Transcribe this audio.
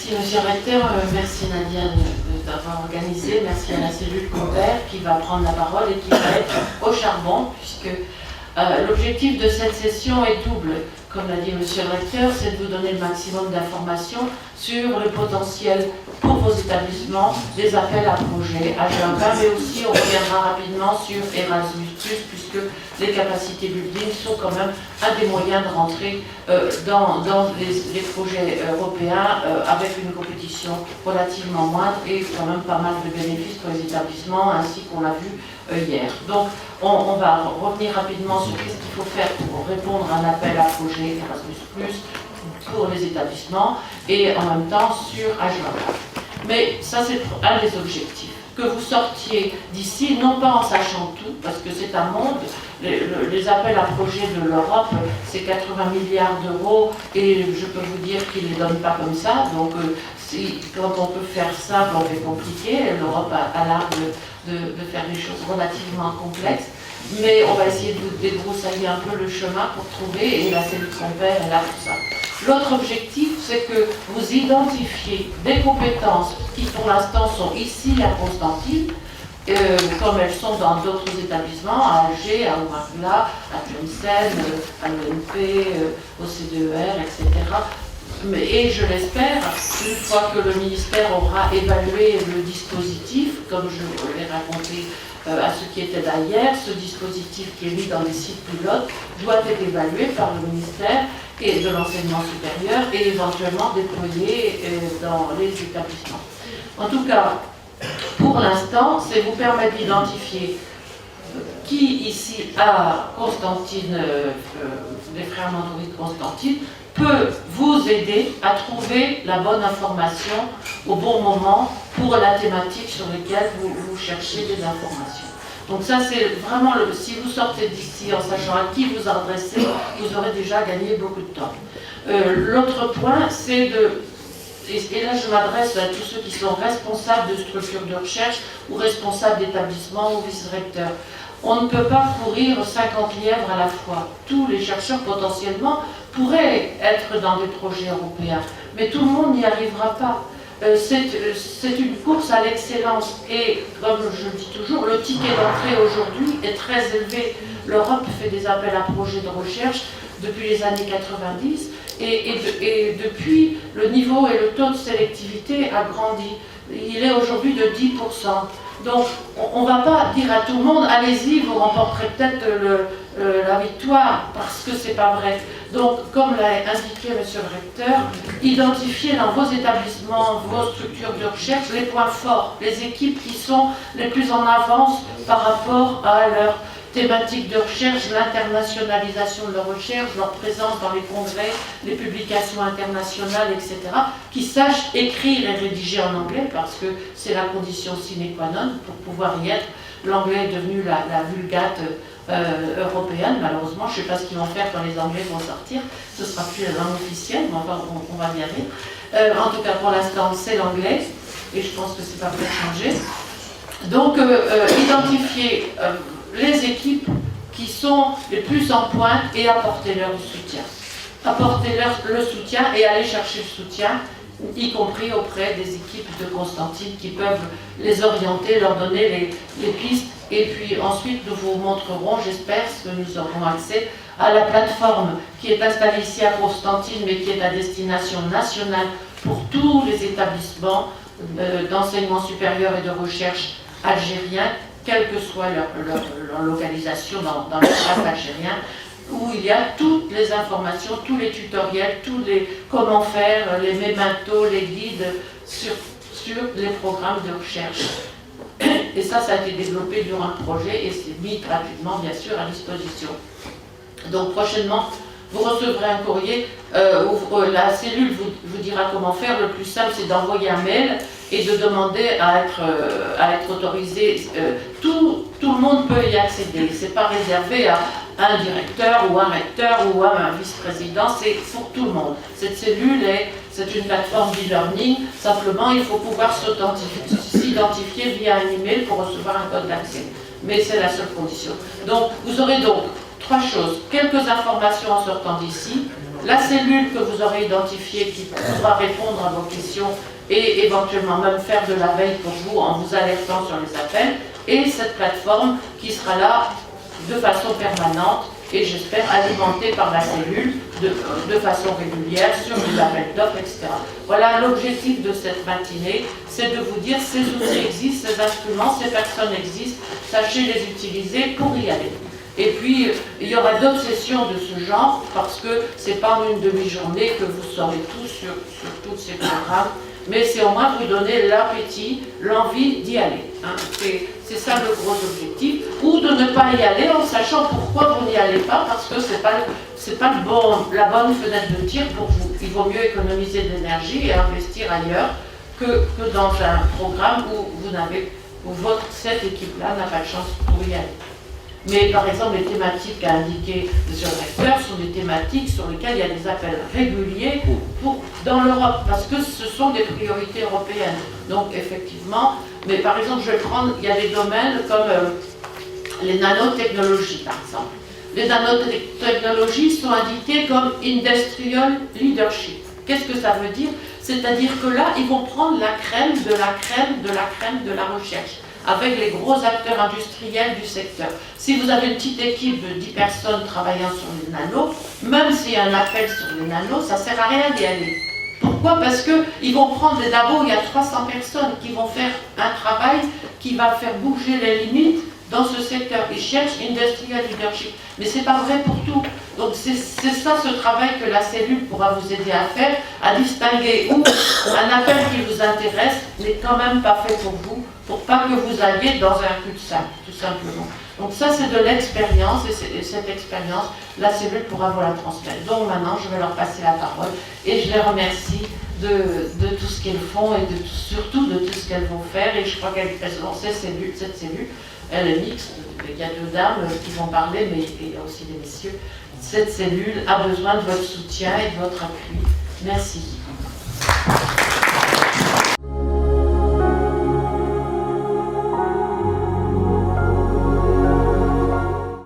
Monsieur le recteur, merci Nadia d'avoir organisé, merci à la cellule Compère qui va prendre la parole et qui va être au charbon, puisque l'objectif de cette session est double. Comme l'a dit Monsieur le recteur, c'est de vous donner le maximum d'informations sur le potentiel pour vos établissements, des appels à projets H20, mais aussi on reviendra rapidement sur Erasmus+, puisque les capacités building sont quand même un des moyens de rentrer dans les projets européens avec une compétition relativement moindre et quand même pas mal de bénéfices pour les établissements, ainsi qu'on l'a vu hier. Donc on va revenir rapidement sur qu'est-ce qu'il faut faire pour répondre à un appel à projet Erasmus+, pour les établissements, et en même temps sur H20. Mais ça, c'est un des objectifs. Que vous sortiez d'ici, non pas en sachant tout, parce que c'est un monde, les appels à projets de l'Europe, c'est 80 milliards d'euros, et je peux vous dire qu'ils ne les donnent pas comme ça, donc quand on peut faire simple, on fait compliqué. L'Europe a l'art de faire des choses relativement complexes, mais on va essayer de vous débroussailler un peu le chemin pour trouver, et la cellule Compère est là pour ça. L'autre objectif, c'est que vous identifiez des compétences qui pour l'instant sont ici à Constantine, comme elles sont dans d'autres établissements, à Alger, à Ouargla, à Tlemcen, à l'ENP, au CDER, etc. Et je l'espère, une fois que le ministère aura évalué le dispositif, comme je l'ai raconté à ceux qui étaient là hier, ce dispositif qui est mis dans les sites pilotes doit être évalué par le ministère et de l'enseignement supérieur et éventuellement déployé dans les établissements. En tout cas, pour l'instant, c'est vous permettre d'identifier qui ici à Constantine, les frères Mandoury de Constantine, peut vous aider à trouver la bonne information au bon moment pour la thématique sur laquelle vous cherchez des informations. Donc ça, c'est vraiment, si vous sortez d'ici en sachant à qui vous adressez, vous aurez déjà gagné beaucoup de temps. L'autre point, c'est de... Et là, je m'adresse à tous ceux qui sont responsables de structures de recherche ou responsables d'établissements ou vice-recteurs. On ne peut pas courir 50 lièvres à la fois. Tous les chercheurs, potentiellement, pourraient être dans des projets européens, mais tout le monde n'y arrivera pas. C'est une course à l'excellence et, comme je le dis toujours, le ticket d'entrée aujourd'hui est très élevé. L'Europe fait des appels à projets de recherche depuis les années 90 et depuis, le niveau et le taux de sélectivité a grandi. Il est aujourd'hui de 10%. Donc, on ne va pas dire à tout le monde, allez-y, vous remporterez peut-être la victoire, parce que ce n'est pas vrai. Donc, comme l'a indiqué Monsieur le recteur, identifiez dans vos établissements, vos structures de recherche, les points forts, les équipes qui sont les plus en avance par rapport à leur thématique de recherche, l'internationalisation de leur recherche, leur présence dans les congrès, les publications internationales, etc., qui sachent écrire et rédiger en anglais, parce que c'est la condition sine qua non pour pouvoir y être. L'anglais est devenu la vulgate européenne, malheureusement. Je ne sais pas ce qu'ils vont faire quand les Anglais vont sortir. Ce ne sera plus la langue officielle, mais enfin, on va y aller. En tout cas, pour l'instant, c'est l'anglais, et je pense que c'est pas pour changer. Donc, identifier les équipes qui sont les plus en pointe et apporter leur soutien. Apporter leur le soutien et aller chercher le soutien y compris auprès des équipes de Constantine qui peuvent les orienter, leur donner les pistes. Et puis ensuite, nous vous montrerons, j'espère, que nous aurons accès à la plateforme qui est installée ici à Constantine, mais qui est à destination nationale pour tous les établissements d'enseignement supérieur et de recherche algériens, quelle que soit leur localisation dans l'espace algérien, où il y a toutes les informations, tous les tutoriels, comment faire, les mémentos, les guides sur les programmes de recherche. Et ça a été développé durant le projet et c'est mis gratuitement, bien sûr, à disposition. Donc prochainement, vous recevrez un courrier où la cellule vous dira comment faire. Le plus simple, c'est d'envoyer un mail et de demander à être autorisé. Tout le monde peut y accéder. Ce n'est pas réservé à un directeur ou un recteur ou à un vice-président, c'est pour tout le monde. Cette cellule c'est une plateforme d'e-learning. Simplement, il faut pouvoir s'identifier via un email pour recevoir un code d'accès. Mais c'est la seule condition. Donc, vous aurez donc 3 choses. Quelques informations en sortant d'ici, la cellule que vous aurez identifiée qui pourra répondre à vos questions et éventuellement même faire de la veille pour vous en vous alertant sur les appels, et cette plateforme qui sera là de façon permanente et j'espère alimentée par la cellule de façon régulière sur les appels d'offres, etc. Voilà l'objectif de cette matinée, c'est de vous dire ces outils existent, ces instruments, ces personnes existent, sachez les utiliser pour y aller. Et puis, il y aura d'autres sessions de ce genre, parce que ce n'est pas en une demi-journée que vous saurez tout sur tous ces programmes, mais c'est au moins vous donner l'appétit, l'envie d'y aller. Hein. C'est ça le gros objectif. Ou de ne pas y aller en sachant pourquoi vous n'y allez pas, parce que ce n'est pas la bonne fenêtre de tir pour vous. Il vaut mieux économiser de l'énergie et investir ailleurs que dans un programme où cette équipe-là n'a pas de chance pour y aller. Mais par exemple, les thématiques à indiquer sur le recteur sont des thématiques sur lesquelles il y a des appels réguliers dans l'Europe, parce que ce sont des priorités européennes. Donc effectivement, mais par exemple, je vais prendre, il y a des domaines comme les nanotechnologies, par exemple. Les nanotechnologies sont indiquées comme Industrial Leadership. Qu'est-ce que ça veut dire? C'est-à-dire que là, ils vont prendre la crème de la crème de la crème de la recherche, avec les gros acteurs industriels du secteur. Si vous avez une petite équipe de 10 personnes travaillant sur les nanos, même s'il y a un appel sur les nanos, ça ne sert à rien d'y aller. Pourquoi? Parce qu'ils vont prendre des labos, il y a 300 personnes qui vont faire un travail qui va faire bouger les limites dans ce secteur. Ils cherchent Industrial Leadership. Mais ce n'est pas vrai pour tout. Donc c'est ça ce travail que la cellule pourra vous aider à faire, à distinguer où un appel qui vous intéresse n'est quand même pas fait pour vous, pour pas que vous alliez dans un cul-de-sac, tout simplement. Donc ça c'est de l'expérience et cette expérience, la cellule pourra vous la transmettre. Donc maintenant je vais leur passer la parole et je les remercie de tout ce qu'elles font et surtout de tout ce qu'elles vont faire. Et je crois qu'elles ont cette cellule, elle est mixte, il y a 2 dames qui vont parler, mais il y a aussi des messieurs. Cette cellule a besoin de votre soutien et de votre appui. Merci.